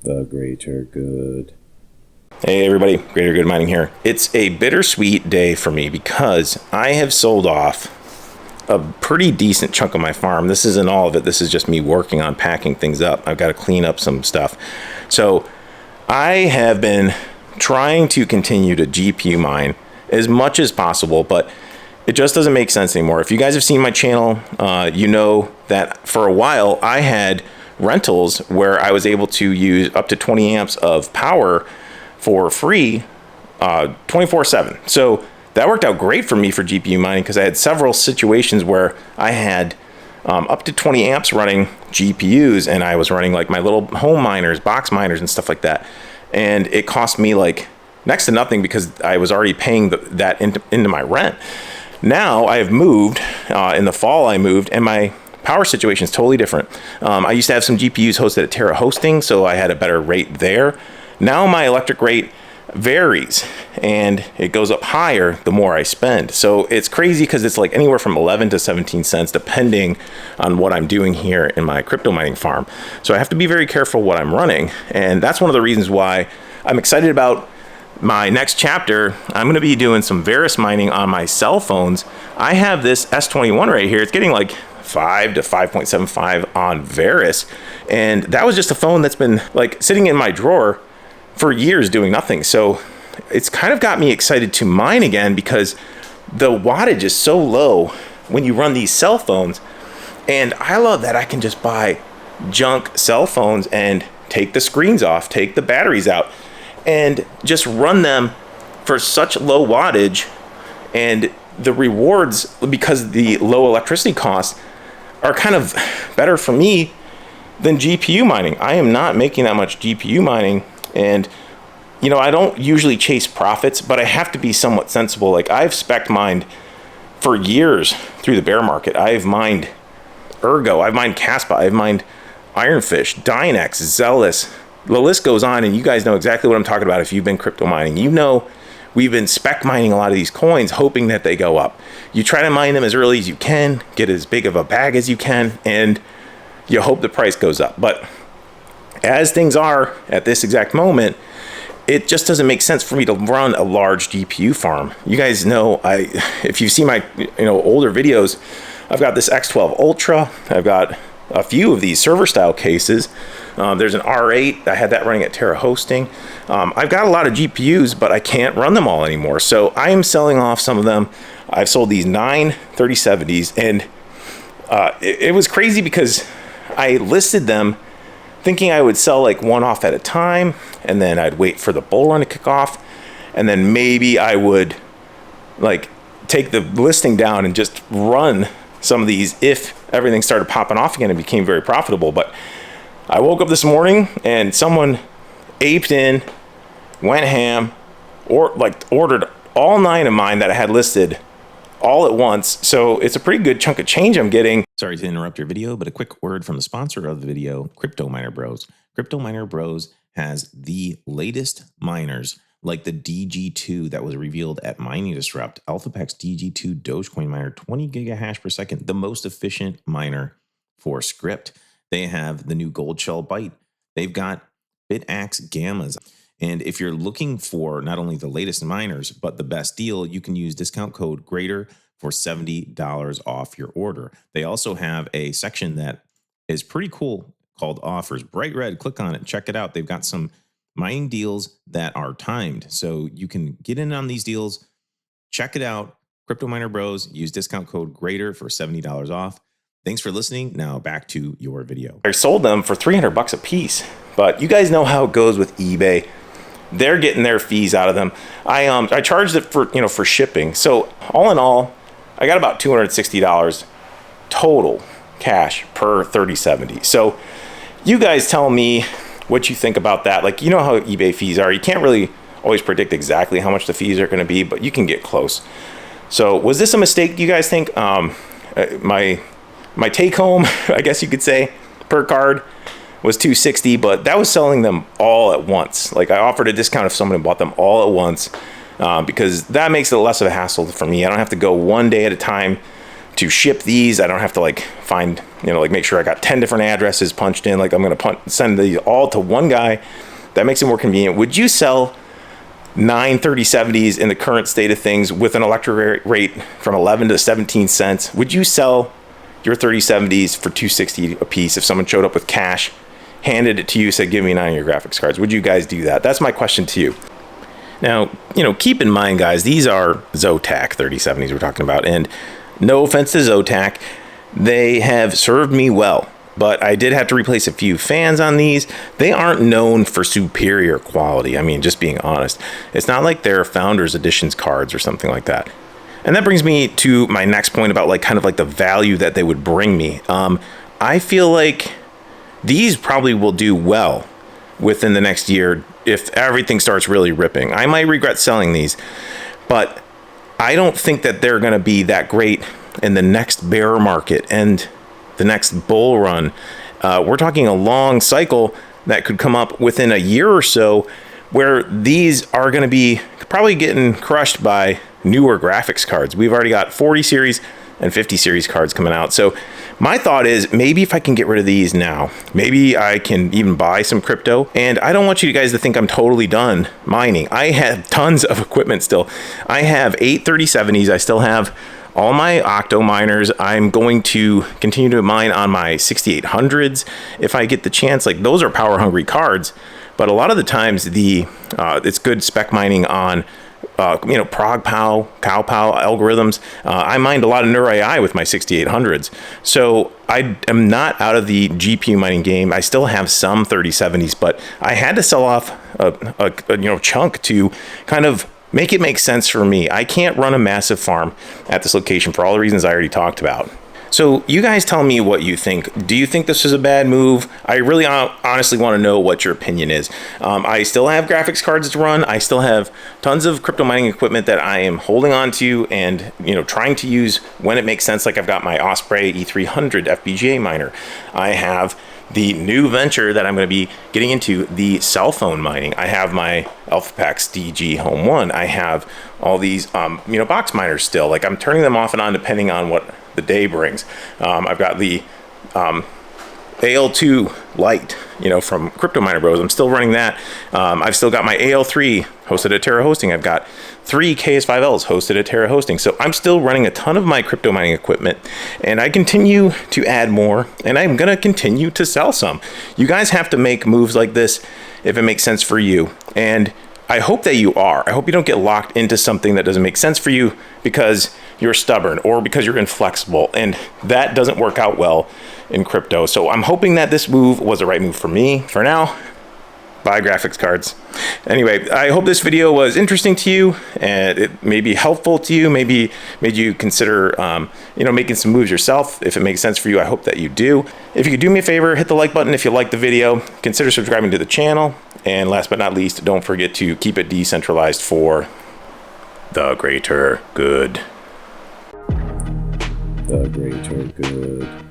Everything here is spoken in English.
The greater good. Hey everybody, Greater Good Mining here. It's a bittersweet day for me because I have sold off a pretty decent chunk of my farm. This isn't all of it. This is just me working on packing things up. I've got to clean up some stuff. So I have been trying to continue to GPU mine as much as possible, but it just doesn't make sense anymore. If you guys have seen my channel, you know that for a while I had rentals where I was able to use up to 20 amps of power for free 24/7. So that worked out great for me for GPU mining because I had several situations where I had up to 20 amps running GPUs, and I was running like my little home miners, box miners and stuff like that. And it cost me like next to nothing because I was already paying that into my rent. Now I have moved, in the fall I moved, and my power situation is totally different. I used to have some GPUs hosted at Terra Hosting, so I had a better rate there. Now my electric rate varies and it goes up higher the more I spend. So it's crazy because it's like anywhere from 11 to 17 cents depending on what I'm doing here in my crypto mining farm. So I have to be very careful what I'm running. And that's one of the reasons why I'm excited about my next chapter. I'm going to be doing some Varus mining on my cell phones. I have this S21 right here. It's getting like 5 to 5.75 on Varus. And that was just a phone that's been like sitting in my drawer for years doing nothing. So it's kind of got me excited to mine again because the wattage is so low when you run these cell phones. And I love that I can just buy junk cell phones and take the screens off, take the batteries out, and just run them for such low wattage. And the rewards, because the low electricity costs, are kind of better for me than GPU mining. I am not making that much GPU mining. And, you know, I don't usually chase profits, but I have to be somewhat sensible. Like I've spec mined for years through the bear market. I've mined Ergo, I've mined Caspa, I've mined Ironfish, Dynex, Zealous. The list goes on, and you guys know exactly what I'm talking about if you've been crypto mining. You know we've been spec mining a lot of these coins, hoping that they go up. You try to mine them as early as you can, get as big of a bag as you can, and you hope the price goes up. But as things are at this exact moment, it just doesn't make sense for me to run a large GPU farm. You guys know, if you've seen my older videos, I've got this X12 Ultra. I've got a few of these server style cases. There's an R8. I had that running at Terra Hosting. I've got a lot of GPUs, but I can't run them all anymore. So I am selling off some of them. I've sold these 9 3070s, and it was crazy because I listed them thinking I would sell like one off at a time, and then I'd wait for the bull run to kick off, and then maybe I would like take the listing down and just run some of these if everything started popping off again and became very profitable. But I woke up this morning and someone aped in, went ham, or like ordered all 9 of mine that I had listed all at once. So it's a pretty good chunk of change I'm getting. Sorry to interrupt your video, but a quick word from the sponsor of the video, Crypto Miner Bros. Crypto Miner Bros has the latest miners like the DG2 that was revealed at Mining Disrupt. AlphaPax DG2 Dogecoin miner, 20 gigahash per second, the most efficient miner for script. They have the new Gold Shell Byte. They've got BitAxe Gammas. And if you're looking for not only the latest miners, but the best deal, you can use discount code GREATER for $70 off your order. They also have a section that is pretty cool called offers. Bright red, click on it, check it out. They've got some mining deals that are timed. So you can get in on these deals. Check it out. Crypto Miner Bros. Use discount code GREATER for $70 off. Thanks for listening. Now back to your video. I sold them for $300 a piece, but you guys know how it goes with eBay. They're getting their fees out of them. I charged it for shipping. So all in all, I got about $260 total cash per 3070. So you guys tell me what you think about that. Like, you know how eBay fees are. You can't really always predict exactly how much the fees are going to be, but you can get close. So was this a mistake, do you guys think? My take home, I guess you could say, per card was $260, but that was selling them all at once. Like, I offered a discount if someone bought them all at once, because that makes it less of a hassle for me. I don't have to go one day at a time to ship these. I don't have to like find, you know, like make sure I got 10 different addresses punched in. Like I'm going to send these all to one guy. That makes it more convenient. Would you sell 9 3070s in the current state of things with an electric rate from 11 to 17 cents? Would you sell your 3070s for $260 a piece if someone showed up with cash, handed it to you, said, give me 9 of your graphics cards? Would you guys do that? That's my question to you. Now, you know, keep in mind, guys, these are Zotac 3070s we're talking about, and no offense to Zotac, they have served me well, but I did have to replace a few fans on these. They aren't known for superior quality. I mean, just being honest, it's not like they're Founders Editions cards or something like that. And that brings me to my next point about like kind of like the value that they would bring me. I feel like these probably will do well within the next year if everything starts really ripping. I might regret selling these, but I don't think that they're going to be that great in the next bear market and the next bull run. We're talking a long cycle that could come up within a year or so where these are going to be probably getting crushed by newer graphics cards. We've already got 40 series and 50 series cards coming out. So my thought is maybe if I can get rid of these now, maybe I can even buy some crypto. And I don't want you guys to think I'm totally done mining. I have tons of equipment still. I have 8 3070s. I still have all my octo miners. I'm going to continue to mine on my 6800s if I get the chance. Like, those are power hungry cards, but a lot of the times it's good spec mining on you know, Prog Pow, Cow Pow algorithms. I mined a lot of NeurAI with my 6800s. So I am not out of the GPU mining game. I still have some 3070s, but I had to sell off a you know, chunk to kind of make it make sense for me. I can't run a massive farm at this location for all the reasons I already talked about. So you guys tell me what you think. Do you think this is a bad move? I really honestly want to know what your opinion is. I still have graphics cards to run. I still have tons of crypto mining equipment that I am holding on to and, you know, trying to use when it makes sense. Like I've got my Osprey E300 FPGA miner. I have the new venture that I'm going to be getting into, the cell phone mining. I have my AlphaPax DG Home 1. I have all these, you know, box miners still. Like I'm turning them off and on depending on what the day brings. I've got the AL2 Lite, you know, from Crypto Miner Bros. I'm still running that. I've still got my AL3 hosted at Terra Hosting. I've got 3 KS5Ls hosted at Terra Hosting. So I'm still running a ton of my crypto mining equipment, and I continue to add more, and I'm going to continue to sell some. You guys have to make moves like this if it makes sense for you. And I hope that you are. I hope you don't get locked into something that doesn't make sense for you because you're stubborn or because you're inflexible, and that doesn't work out well in crypto. So I'm hoping that this move was the right move for me. For now, buy graphics cards. Anyway, I hope this video was interesting to you and it may be helpful to you, maybe made you consider you know, making some moves yourself. If it makes sense for you, I hope that you do. If you could do me a favor, hit the like button if you like the video, consider subscribing to the channel, and last but not least, don't forget to keep it decentralized for the greater good. The greater good.